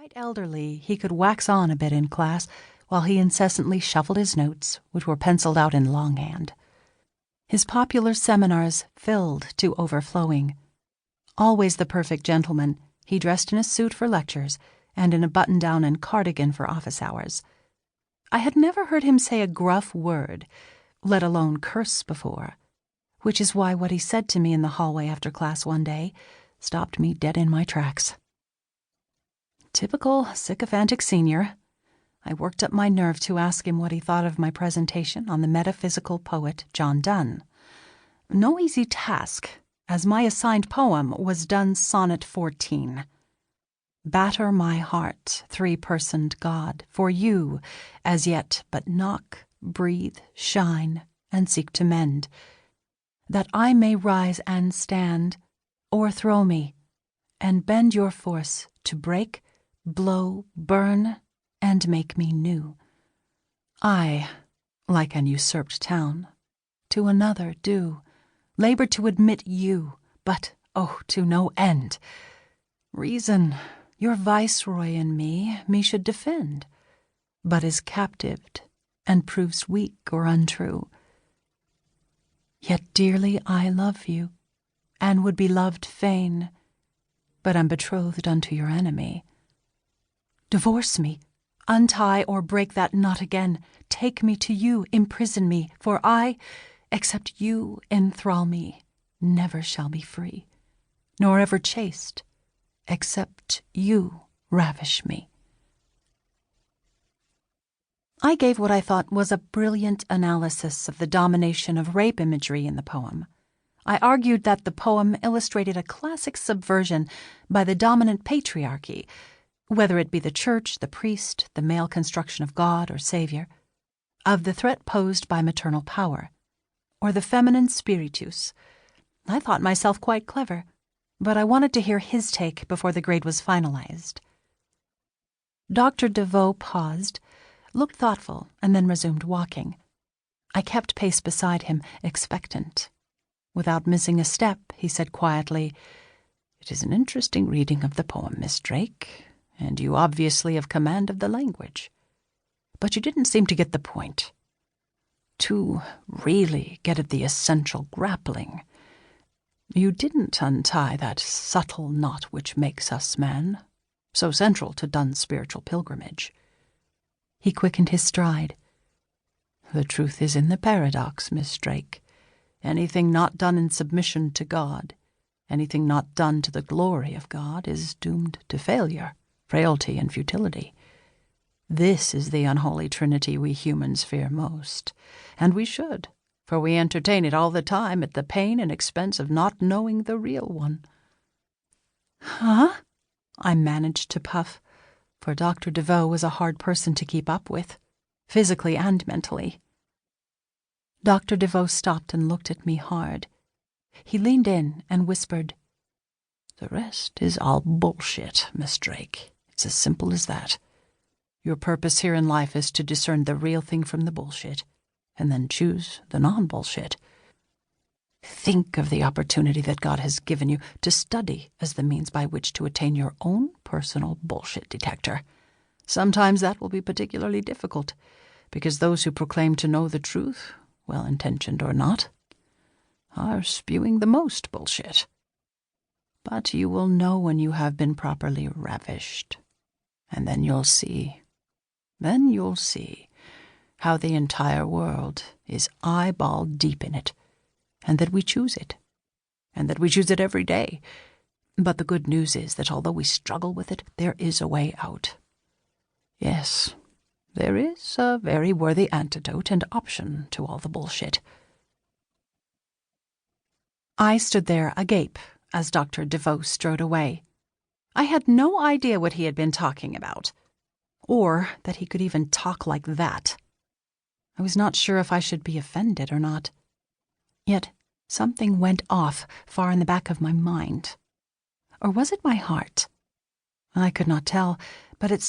quite elderly, he could wax on a bit in class, while he incessantly shuffled his notes, which were penciled out in longhand. His popular seminars filled to overflowing. Always the perfect gentleman, he dressed in a suit for lectures and in a button-down and cardigan for office hours. I had never heard him say a gruff word, let alone curse before, which is why what he said to me in the hallway after class one day stopped me dead in my tracks. Typical sycophantic senior. I worked up my nerve to ask him what he thought of my presentation on the metaphysical poet John Donne. No easy task, as my assigned poem was Donne's Sonnet 14. Batter my heart, three-personed God, for you, as yet but knock, breathe, shine, and seek to mend, that I may rise and stand, o'erthrow me, and bend your force to break, blow, burn, and make me new. I, like an usurped town, to another do, labor to admit you, but, oh, to no end. Reason, your viceroy in me should defend, but is captived, and proves weak or untrue. Yet dearly I love you, and would be loved fain, but am betrothed unto your enemy. Divorce me, untie or break that knot again, take me to you, imprison me, for I, except you enthrall me, never shall be free, nor ever chaste, except you ravish me. I gave what I thought was a brilliant analysis of the domination of rape imagery in the poem. I argued that the poem illustrated a classic subversion by the dominant patriarchy, whether it be the church, the priest, the male construction of God or Savior, of the threat posed by maternal power, or the feminine spiritus. I thought myself quite clever, but I wanted to hear his take before the grade was finalized. Dr. DeVoe paused, looked thoughtful, and then resumed walking. I kept pace beside him, expectant. Without missing a step, he said quietly, "It is an interesting reading of the poem, Miss Drake, and you obviously have command of the language. But you didn't seem to get the point. To really get at the essential grappling. You didn't untie that subtle knot which makes us man, so central to Donne's spiritual pilgrimage." He quickened his stride. "The truth is in the paradox, Miss Drake. Anything not done in submission to God, anything not done to the glory of God, is doomed to failure, frailty, and futility. This is the unholy trinity we humans fear most, and we should, for we entertain it all the time at the pain and expense of not knowing the real one." "Huh?" I managed to puff, for Dr. DeVoe was a hard person to keep up with, physically and mentally. Dr. DeVoe stopped and looked at me hard. He leaned in and whispered, "The rest is all bullshit, Miss Drake. It's as simple as that. Your purpose here in life is to discern the real thing from the bullshit, and then choose the non-bullshit. Think of the opportunity that God has given you to study as the means by which to attain your own personal bullshit detector. Sometimes that will be particularly difficult, because those who proclaim to know the truth, well-intentioned or not, are spewing the most bullshit. But you will know when you have been properly ravished, and then you'll see how the entire world is eyeball deep in it, and that we choose it, and that we choose it every day. But the good news is that although we struggle with it, there is a way out. Yes, there is a very worthy antidote and option to all the bullshit." I stood there agape as Dr. DeVoe strode away. I had no idea what he had been talking about, or that he could even talk like that. I was not sure if I should be offended or not. Yet something went off far in the back of my mind. Or was it my heart? I could not tell, but it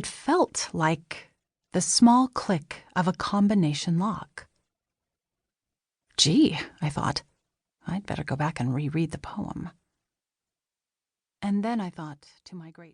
felt like the small click of a combination lock. Gee, I thought, I'd better go back and reread the poem. And then I thought, to my great